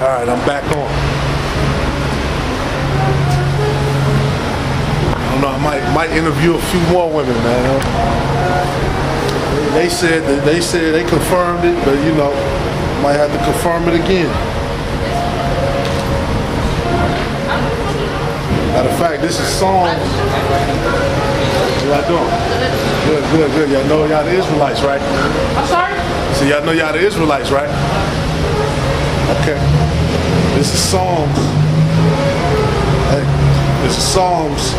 Alright, I'm back on. I don't know, I might interview a few more women, man. They said they confirmed it, but you know, might have to confirm it again. Matter of fact, this is Psalms. How y'all doing? Good. Y'all know y'all the Israelites, right? I'm sorry? So y'all know y'all the Israelites, right? Okay. This is Psalms. Hey, this is Psalms.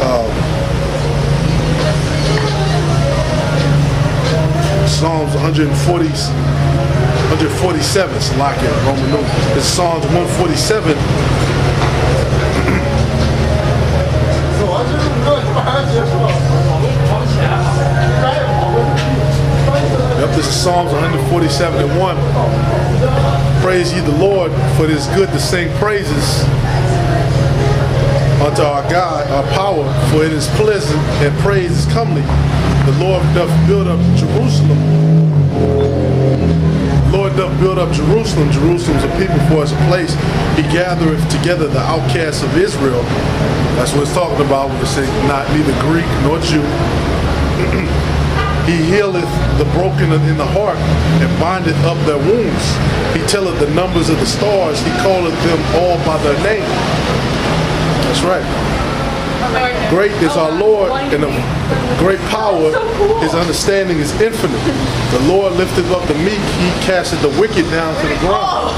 Psalms 147. Salakia, Roman numeral. This is Psalms 147. Yep, this is Psalms 147:1. Praise ye the Lord, for it is good to sing praises unto our God, our power, for it is pleasant and praise is comely. The Lord doth build up Jerusalem. The Lord doth build up Jerusalem. Jerusalem's a people for us a place. He gathereth together the outcasts of Israel. That's what it's talking about when it says not neither Greek nor Jew. He healeth the broken in the heart and bindeth up their wounds. He telleth the numbers of the stars. He calleth them all by their name. That's right. Great is our Lord, and of great power. His understanding is infinite. The Lord lifteth up the meek. He casteth the wicked down to the ground.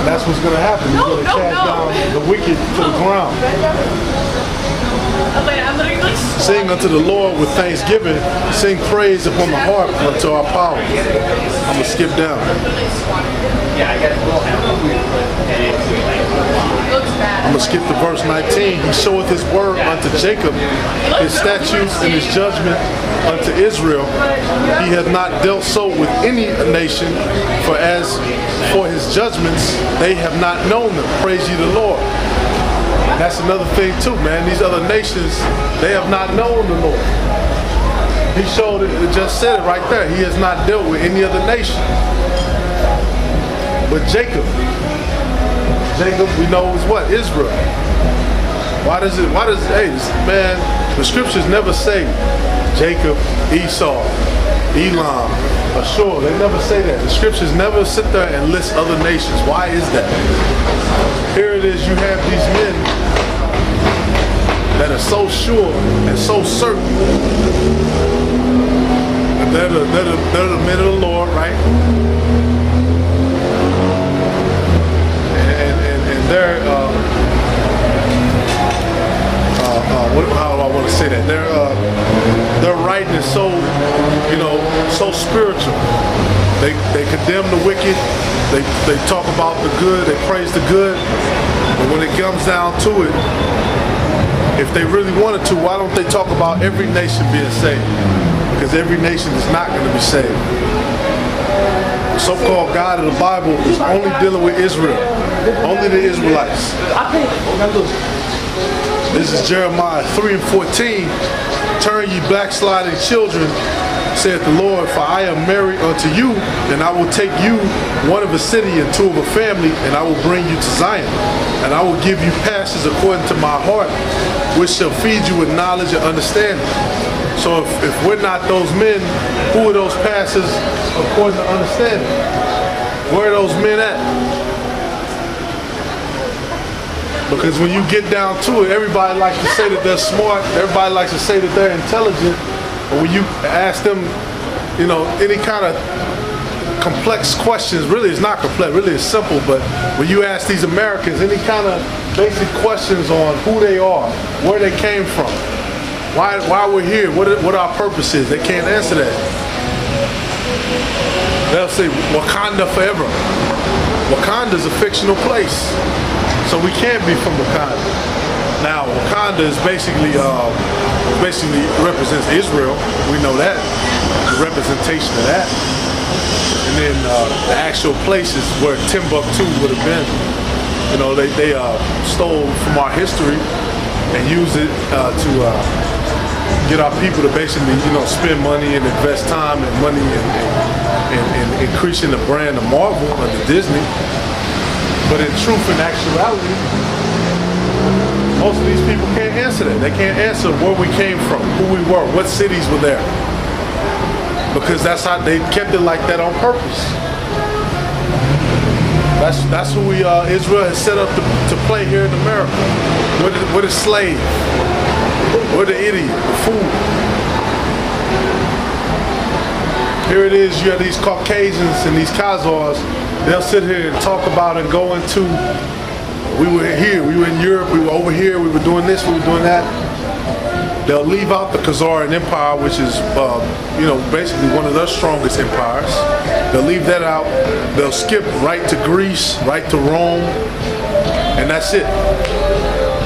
That's what's going to happen. He's going to cast down the wicked to the ground. Sing unto the Lord with thanksgiving. Sing praise upon the harp unto our power. I'm going to skip down. I'm going to skip to verse 19. He showeth his word unto Jacob, his statutes and his judgment unto Israel. He hath not dealt so with any nation, for as for his judgments, they have not known them. Praise ye the Lord. That's another thing too, man. These other nations, they have not known the Lord. He showed it, just said it right there. He has not dealt with any other nation. But Jacob, we know is what? Israel. Hey, man, the scriptures never say Jacob, Esau, Elam, Ashur. They never say that. The scriptures never sit there and list other nations. Why is that? Here it is, you have these men that are so sure and so certain that they're the men of the Lord, right? And they're how do I want to say that? Their writing is so, so spiritual. They condemn the wicked. They talk about the good. They praise the good. But when it comes down to it, if they really wanted to, why don't they talk about every nation being saved? Because every nation is not going to be saved. The so-called God of the Bible is only dealing with Israel, only the Israelites. This is Jeremiah 3:14. Turn ye backsliding children, saith the Lord, for I am married unto you, and I will take you, one of a city and two of a family, and I will bring you to Zion. And I will give you pastors according to my heart, which shall feed you with knowledge and understanding. So if we're not those men, who are those pastors according to understanding? Where are those men at? Because when you get down to it, everybody likes to say that they're smart, everybody likes to say that they're intelligent, but when you ask them, any kind of complex questions, really it's not complex, really it's simple, but when you ask these Americans any kind of basic questions on who they are, where they came from, why we're here, what our purpose is, they can't answer that. They'll say Wakanda forever. Wakanda's a fictional place, so we can't be from Wakanda. Now Wakanda is basically represents Israel. We know that, the representation of that. And then the actual places where Timbuktu would have been, they stole from our history and used it to get our people to basically, spend money and invest time and money and increasing the brand of Marvel under Disney. But in truth and actuality, most of these people can't answer that. They can't answer where we came from, who we were, what cities were there. Because that's how they kept it like that on purpose. That's who Israel has set up to play here in America. We're the slave. We're the idiot, the fool. Here it is, you have these Caucasians and these Khazars, they'll sit here and talk about and go into, we were here, we were in Europe, we were over here, we were doing this, we were doing that. They'll leave out the Khazarian Empire, which is, basically one of their strongest empires. They'll leave that out. They'll skip right to Greece, right to Rome, and that's it.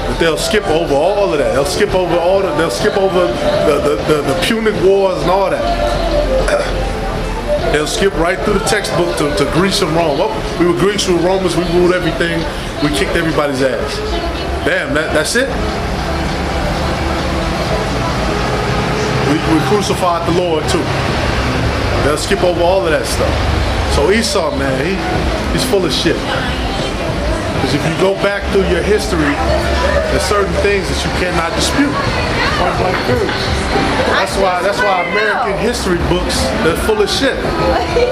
But they'll skip over all of that. They'll skip over They'll skip over the Punic Wars and all that. They'll skip right through the textbook to Greece and Rome. Oh, we were Greeks, we were Romans, we ruled everything. We kicked everybody's ass. Damn, that's it. We crucified the Lord too. They'll skip over all of that stuff. So Esau, man, he's full of shit. Because if you go back through your history, there's certain things that you cannot dispute. That's why American history books, they're full of shit.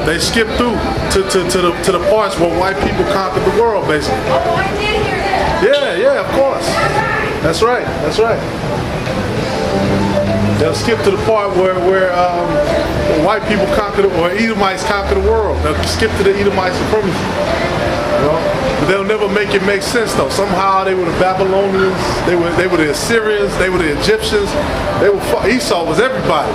They skip through to the parts where white people conquered the world, basically. Oh, I did hear that. Yeah, of course. That's right. They'll skip to the part where white people conquer, or Edomites conquer the world. They'll skip to the Edomite supremacy. But they'll never make it make sense though. Somehow they were the Babylonians, they were the Assyrians, they were the Egyptians. Esau was everybody.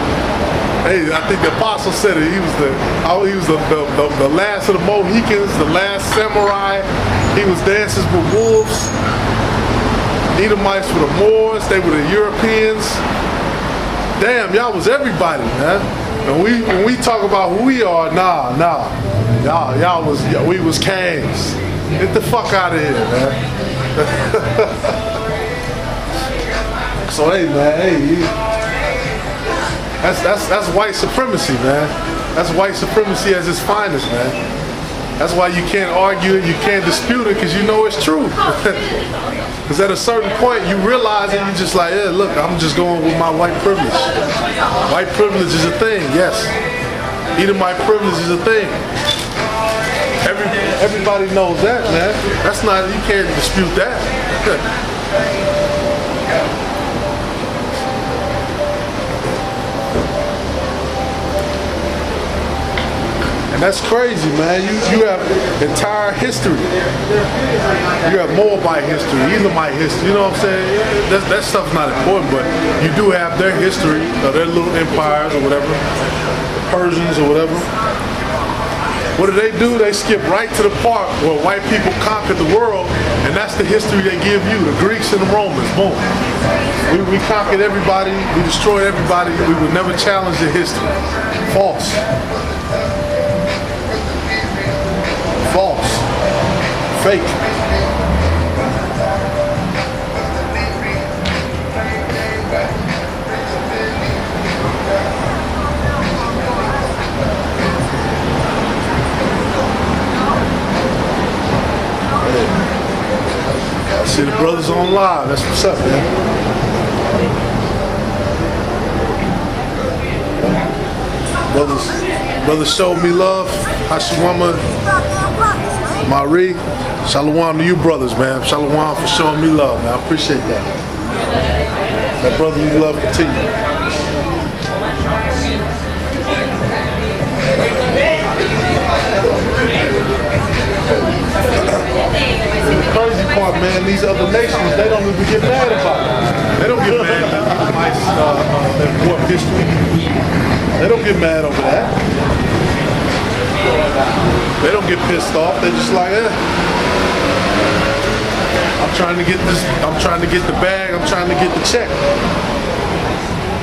Hey, I think the apostle said it. He was the last of the Mohicans, the last samurai. He was dances with wolves. Edomites were the Moors. They were the Europeans. Damn, y'all was everybody, man. And when we talk about who we are, nah. We was kings. Get the fuck out of here, man. So hey, man, that's white supremacy, man. That's white supremacy as its finest, man. That's why you can't argue it, you can't dispute it, because you know it's true. Because at a certain point, you realize it, you're just like, yeah, look, I'm just going with my white privilege. White privilege is a thing, yes. Edomite privilege is a thing. Everybody knows that, man. That's not, you can't dispute that. And that's crazy, man. You have entire history. You have Moabite history, Edomite history. You know what I'm saying? That stuff's not important, but you do have their history, or their little empires or whatever, Persians or whatever. What do? They skip right to the part where white people conquered the world, and that's the history they give you, the Greeks and the Romans. Boom. We conquered everybody, we destroyed everybody, we would never challenge the history. False. False. Fake. I see the brothers on live. That's what's up, man. Brothers showed me love. Hashimama, Marie, shalom to you brothers, man. Shalom for showing me love, man. I appreciate that. That brotherly love continue. And the crazy part, man, these other nations, they don't even get mad about it. They don't get mad at the important history. They don't get mad over that. They don't get pissed off. They're just like, I'm trying to get this, I'm trying to get the bag, I'm trying to get the check.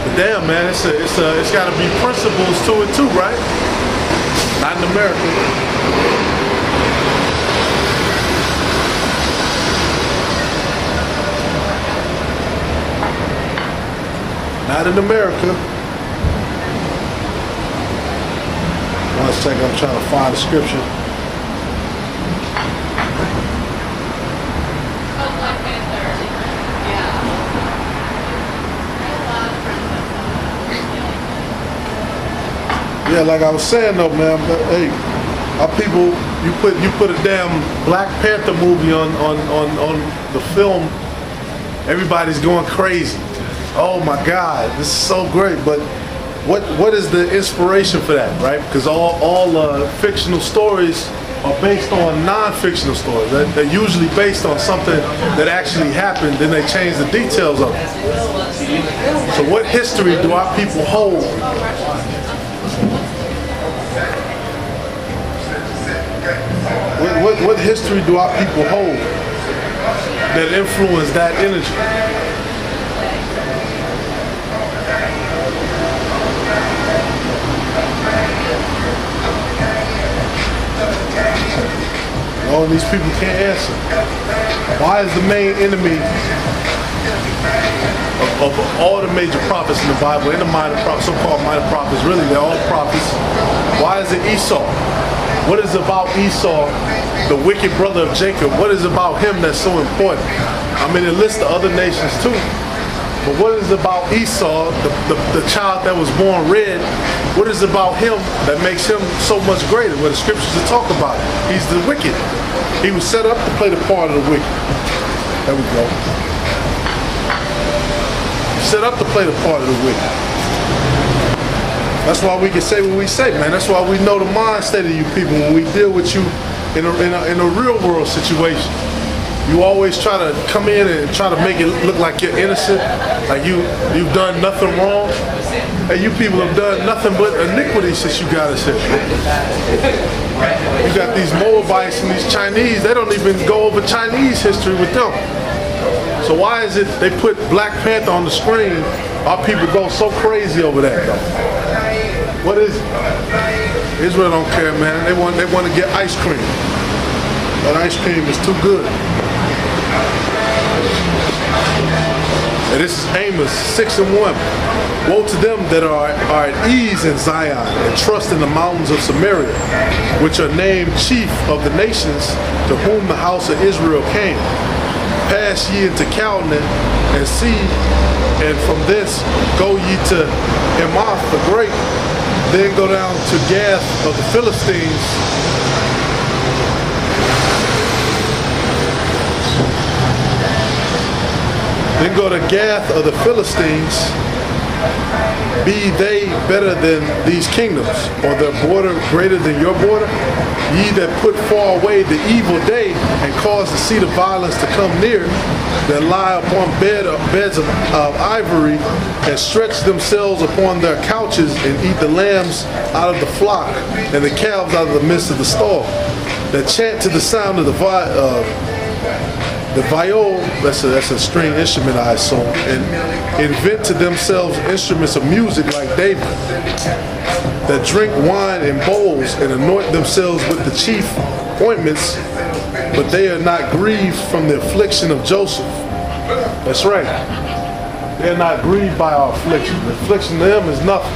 But damn, man, it's got to be principles to it too, right? Not in America. Not in America. One second, I'm trying to find the scripture. Yeah, like I was saying though, man. But, hey, our people, you put a damn Black Panther movie on the film, everybody's going crazy. Oh my God, this is so great. But what is the inspiration for that, right? Because all fictional stories are based on non-fictional stories. They're usually based on something that actually happened, then they change the details of it. So what history do our people hold? What history do our people hold that influence that energy? Oh, and these people can't answer. Why is the main enemy of all the major prophets in the Bible and the minor prophets, so-called minor prophets, really they're all prophets, why is it Esau? What is about Esau, the wicked brother of Jacob? What is about him that's so important? I mean, it lists the other nations too. But what is about Esau, the child that was born red? What is about him that makes him so much greater? Well, the scriptures talk about it. He's the wicked. He was set up to play the part of the wicked. There we go. Set up to play the part of the wicked. That's why we can say what we say, man. That's why we know the mind state of you people when we deal with you in a real world situation. You always try to come in and try to make it look like you're innocent, like you've done nothing wrong. Hey, you people have done nothing but iniquity since you got us here. You got these Moabites and these Chinese, they don't even go over Chinese history with them. So why is it they put Black Panther on the screen, our people go so crazy over that though? What is it? Israel don't care, man. They want to get ice cream. That ice cream is too good. And this is Amos 6:1. Woe to them that are at ease in Zion and trust in the mountains of Samaria, which are named chief of the nations, to whom the house of Israel came. Pass ye into Calneh and see, and from thence go ye to Hamath the great, then go down to Gath of the Philistines. Then go to Gath of the Philistines. Be they better than these kingdoms, or their border greater than your border? Ye that put far away the evil day, and cause the seat of violence to come near, that lie upon beds of ivory, and stretch themselves upon their couches, and eat the lambs out of the flock, and the calves out of the midst of the stall, that chant to the sound of the viol, that's a string instrument, I assume, and invent to themselves instruments of music like David, that drink wine in bowls and anoint themselves with the chief ointments, but they are not grieved from the affliction of Joseph. That's right. They're not grieved by our affliction. The affliction to them is nothing.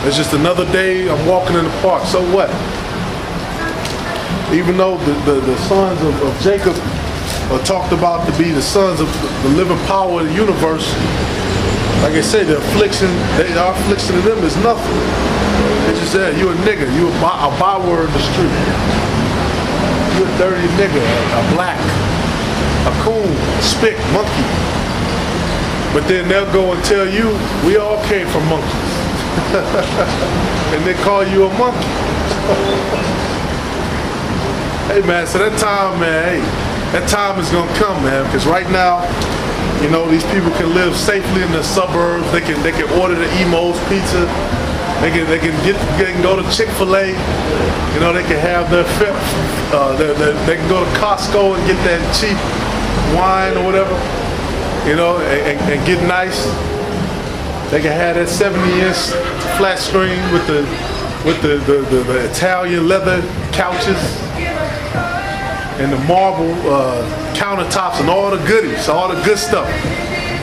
It's just another day I'm walking in the park. So what? Even though the sons of Jacob are talked about to be the sons of the living power of the universe, like I said, our affliction to them is nothing. They just said, you a nigga, you a byword in the street. You a dirty nigga, a black, a coon, a spick, monkey. But then they'll go and tell you, we all came from monkeys. And they call you a monkey. Hey man, so that time, man, that time is gonna come, man, because right now, you know, these people can live safely in the suburbs. They can order the Emo's pizza. They can go to Chick-fil-A. You know, they can have they can go to Costco and get that cheap wine or whatever. You know, and get nice. They can have that 70-inch flat screen with the Italian leather couches and the marble countertops and all the goodies, all the good stuff.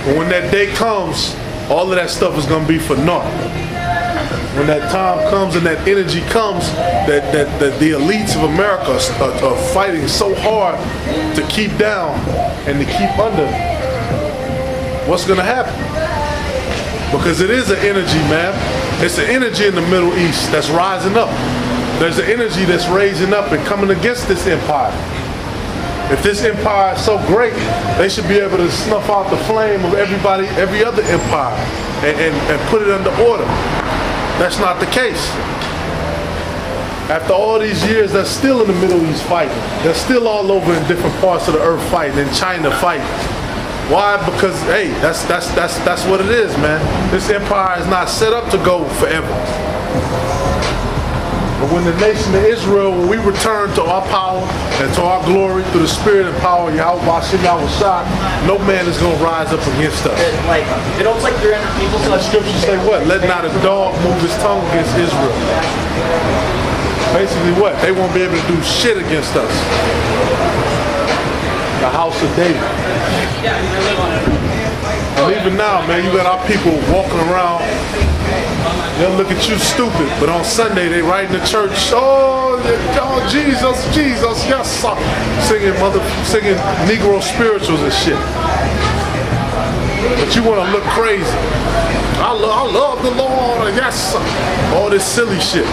But when that day comes, all of that stuff is going to be for naught. When that time comes and that energy comes, that the elites of America are fighting so hard to keep down and to keep under, what's going to happen? Because it is an energy, man. It's an energy in the Middle East that's rising up. There's an energy that's raising up and coming against this empire. If this empire is so great, they should be able to snuff out the flame of every other empire and put it under order. That's not the case. After all these years, they're still in the Middle East fighting. They're still all over in different parts of the earth fighting, in China fighting. Why? Because, hey, that's what it is, man. This empire is not set up to go forever. But when the nation of Israel, when we return to our power and to our glory through the spirit and power of Yahweh Hashem Yahushua, no man is going to rise up against us. Like, they don't take 300 people. So the scriptures say what? Let not a dog move his tongue against Israel. Basically what? They won't be able to do shit against us. The house of David. And even now, man, you got our people walking around. They'll look at you stupid, but on Sunday they right in the church. Oh Jesus, Jesus, yes, singing Negro spirituals and shit. But you want to look crazy. I love the Lord, yes, all this silly shit.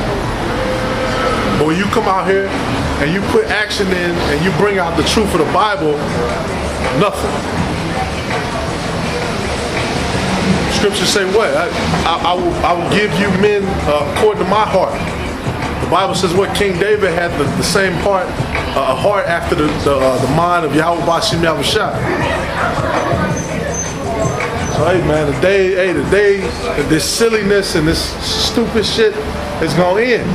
But when you come out here and you put action in and you bring out the truth of the Bible, nothing. Scriptures say what? I will give you men according to my heart. The Bible says what? King David had the same heart, a heart after the mind of Yahweh Hashem Yahushua. So hey man, the day this silliness and this stupid shit is gonna end.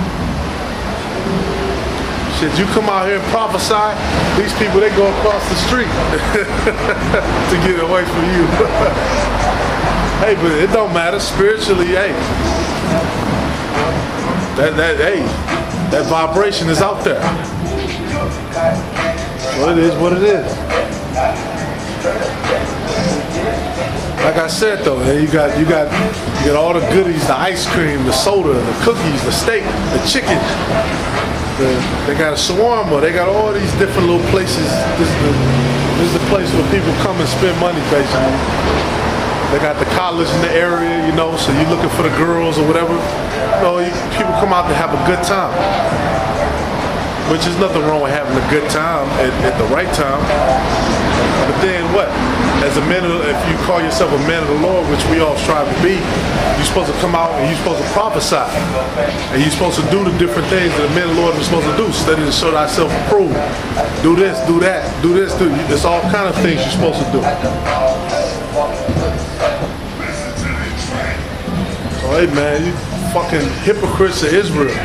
Shit, you come out here and prophesy, these people they go across the street to get away from you. Hey, but it don't matter spiritually. Hey, that vibration is out there. Well, it is what it is. Like I said though, you got all the goodies, the ice cream, the soda, the cookies, the steak, the chicken. They got a shawarma. They got all these different little places. This is the place where people come and spend money, basically. They got the college in the area, you know, so you're looking for the girls or whatever. You know, people come out to have a good time. Which is nothing wrong with having a good time at the right time. But then what? As a man, if you call yourself a man of the Lord, which we all strive to be, you're supposed to come out and you're supposed to prophesy. And you're supposed to do the different things that a man of the Lord is supposed to do. Study to show thyself approved. Do this, do that, do this, do. It's all kind of things you're supposed to do. Hey man, you fucking hypocrites of Israel.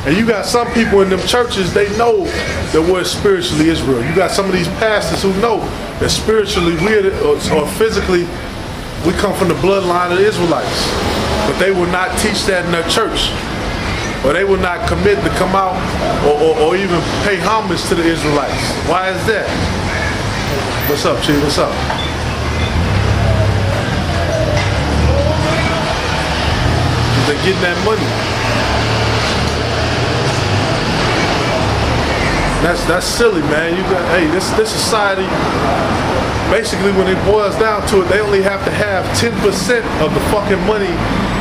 And you got some people in them churches, they know that we're spiritually Israel. You got some of these pastors who know that spiritually or physically we come from the bloodline of the Israelites. But they will not teach that in their church. Or they will not commit to come out or even pay homage to the Israelites. Why is that? What's up, Chief? What's up? They're getting that money. That's silly, man. This society, basically when it boils down to it, they only have to have 10% of the fucking money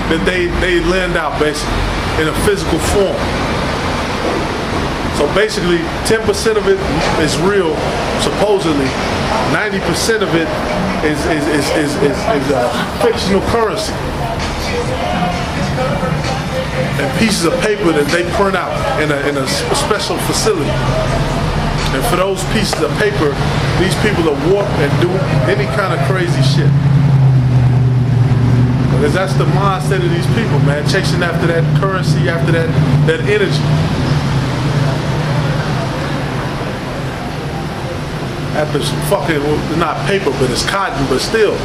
that they lend out, basically, in a physical form. So basically, 10% of it is real, supposedly. 90% of it is fictional currency. And pieces of paper that they print out in a special facility. And for those pieces of paper, these people are warp and do any kind of crazy shit. Because that's the mindset of these people, man. Chasing after that currency, after that energy. After fucking, not paper, but it's cotton, but still.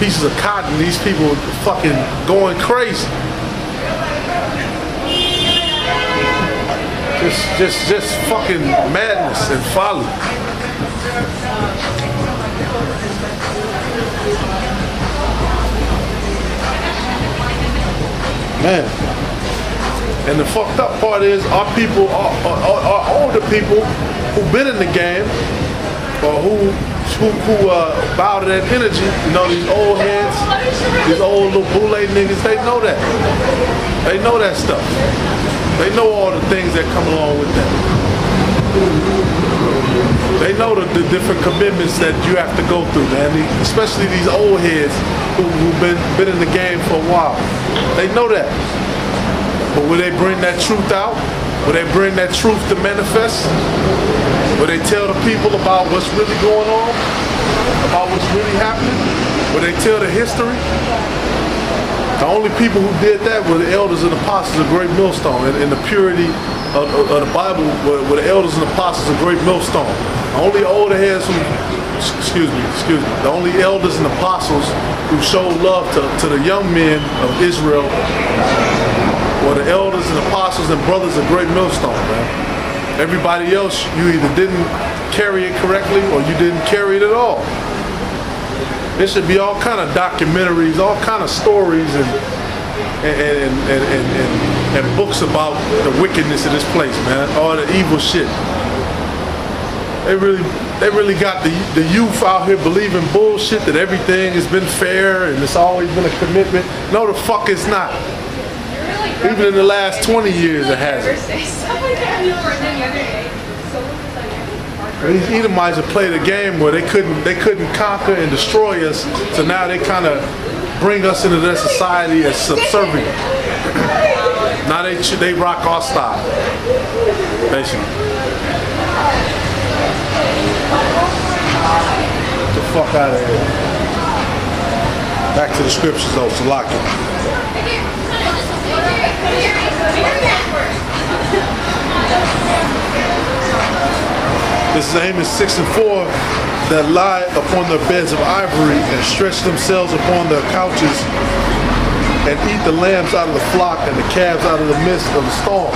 Pieces of cotton, these people are fucking going crazy. Just fucking madness and folly. Man. And the fucked up part is our people, our older people who've been in the game or who bow to that energy, you know, these old heads, these old little boule niggas, they know that. They know that stuff. They know all the things that come along with that. They know the different commitments that you have to go through, man. Especially these old heads who've been in the game for a while. They know that. But will they bring that truth out? Will they bring that truth to manifest? Will they tell the people about what's really going on? About what's really happening? Will they tell the history? The only people who did that were the elders and apostles of Great Millstone. And the purity of the Bible were the elders and apostles of Great Millstone. The only older heads who, excuse me, the only elders and apostles who showed love to the young men of Israel were the elders and apostles and brothers of Great Millstone, man. Everybody else, you either didn't carry it correctly or you didn't carry it at all. There should be all kind of documentaries, all kind of stories and books about the wickedness of this place, man. All the evil shit. They really got the youth out here believing bullshit that everything has been fair and it's always been a commitment. No, the fuck it's not. Even in the last 20 years, it hasn't. These Edomites have played a game where they couldn't conquer and destroy us, so now they kind of bring us into their society as subservient. Now they rock our style, basically. Get the fuck out of here. Back to the scriptures though, Salaki. This is Amos 6 and 4, that lie upon their beds of ivory and stretch themselves upon their couches and eat the lambs out of the flock and the calves out of the midst of the stall.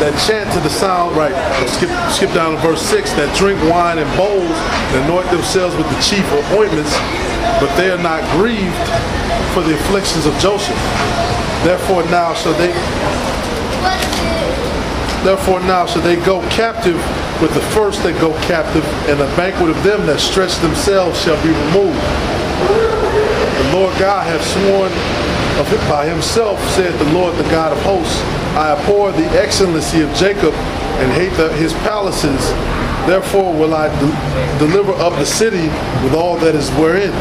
That chant to the sound, right, skip down to verse 6, that drink wine in bowls and anoint themselves with the chief ointments, but they are not grieved for the afflictions of Joseph. Therefore now shall they go captive with the first that go captive, and a banquet of them that stretch themselves shall be removed. The Lord God hath sworn by himself, said the Lord, the God of hosts, I abhor the excellency of Jacob and hate his palaces. Therefore will I deliver up the city with all that is wherein.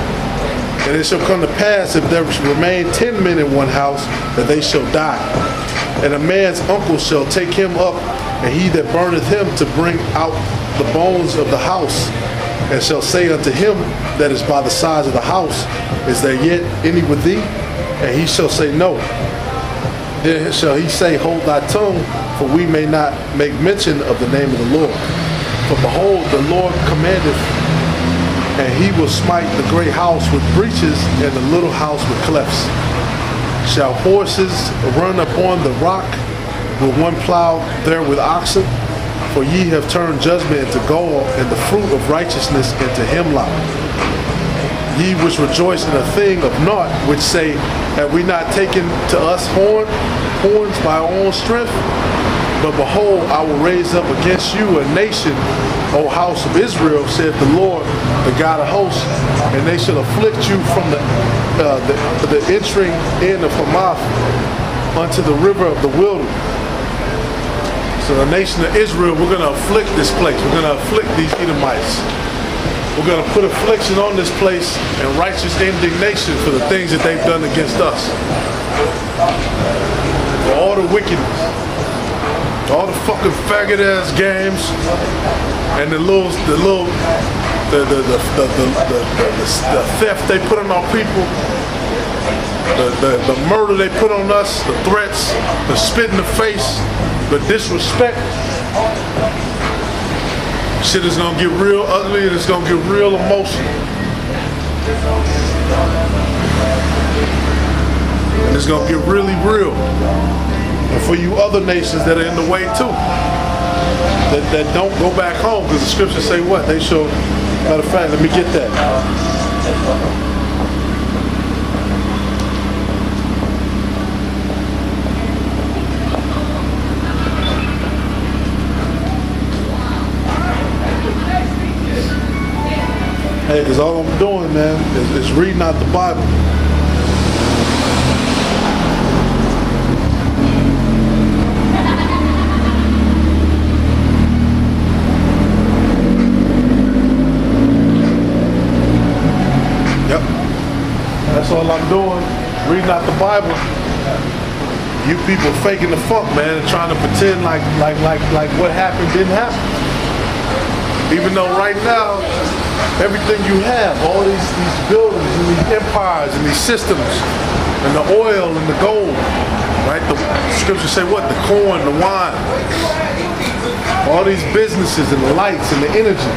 And it shall come to pass, if there remain 10 men in one house, that they shall die. And a man's uncle shall take him up, and he that burneth him to bring out the bones of the house, and shall say unto him that is by the sides of the house, is there yet any with thee? And he shall say, no. Then shall he say, hold thy tongue, for we may not make mention of the name of the Lord. For behold, the Lord commandeth, and he will smite the great house with breaches, and the little house with clefts. Shall horses run upon the rock? Will one plow there with oxen? For ye have turned judgment into gall, and the fruit of righteousness into hemlock. Ye which rejoice in a thing of naught, which say, have we not taken to us horns by our own strength? But behold, I will raise up against you a nation, O house of Israel, saith the Lord, the God of hosts, and they shall afflict you from the entering in of Hamath unto the river of the wilderness. So the nation of Israel, we're going to afflict this place. We're going to afflict these Edomites. We're going to put affliction on this place and righteous indignation for the things that they've done against us. For all the wickedness, all the fucking faggot ass games, and the theft they put on our people, the murder they put on us, the threats, the spit in the face, the disrespect. Shit is gonna get real ugly and it's gonna get real emotional. And it's gonna get really real. And for you other nations that are in the way too, that don't go back home, because the scriptures say what? They shall, matter of fact, let me get that. Hey, because all I'm doing, man, is reading out the Bible. Yep. That's all I'm doing, reading out the Bible. You people faking the funk, man, and trying to pretend like what happened didn't happen. Even though right now, everything you have, all these buildings and these empires and these systems, and the oil and the gold, right? The scriptures say what? The corn, the wine, all these businesses and the lights and the energy.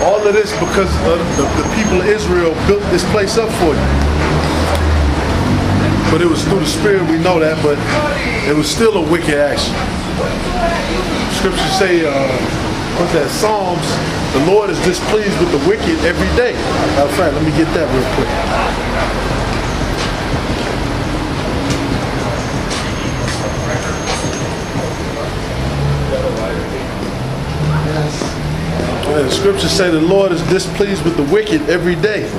All of this because the people of Israel built this place up for you. But it was through the Spirit, we know that, but it was still a wicked action. Scriptures say, what's that, Psalms, the Lord is displeased with the wicked every day. Matter of fact, let me get that real quick. Yeah, the scriptures say the Lord is displeased with the wicked every day.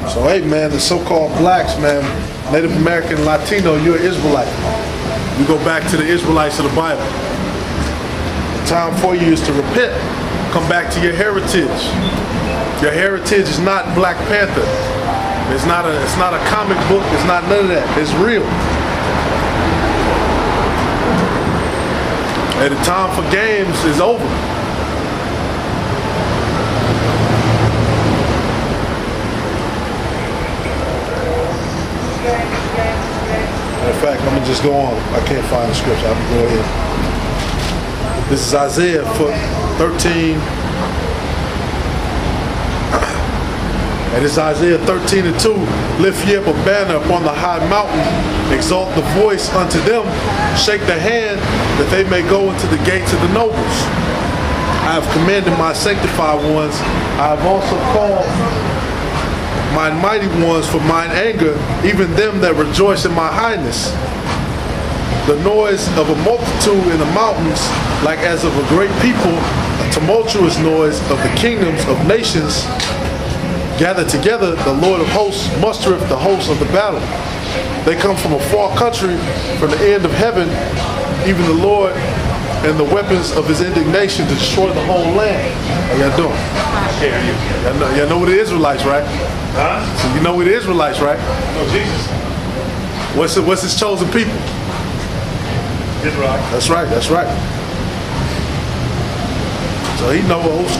So hey man, the so-called blacks, man, Native American, Latino, you're an Israelite. You go back to the Israelites of the Bible. The time for you is to repent. Come back to your heritage. Your heritage is not Black Panther. It's not a comic book. It's not none of that. It's real. And the time for games is over. Matter of fact, I'm gonna just go on. I can't find the scripture. I'm gonna go ahead. This is Isaiah 13. And it's Isaiah 13:2. Lift ye up a banner upon the high mountain. Exalt the voice unto them. Shake the hand that they may go into the gates of the nobles. I have commanded my sanctified ones. I have also called my mighty ones for mine anger, even them that rejoice in my highness. The noise of a multitude in the mountains, like as of a great people, a tumultuous noise of the kingdoms of nations. Gather together, the Lord of hosts mustereth the hosts of the battle. They come from a far country, from the end of heaven, even the Lord and the weapons of his indignation to destroy the whole land. How y'all doing? Y'all know we're the Israelites, right? Huh? So you know we're the Israelites, right? No, Jesus. What's his chosen people? Israel. That's right, that's right. So he knows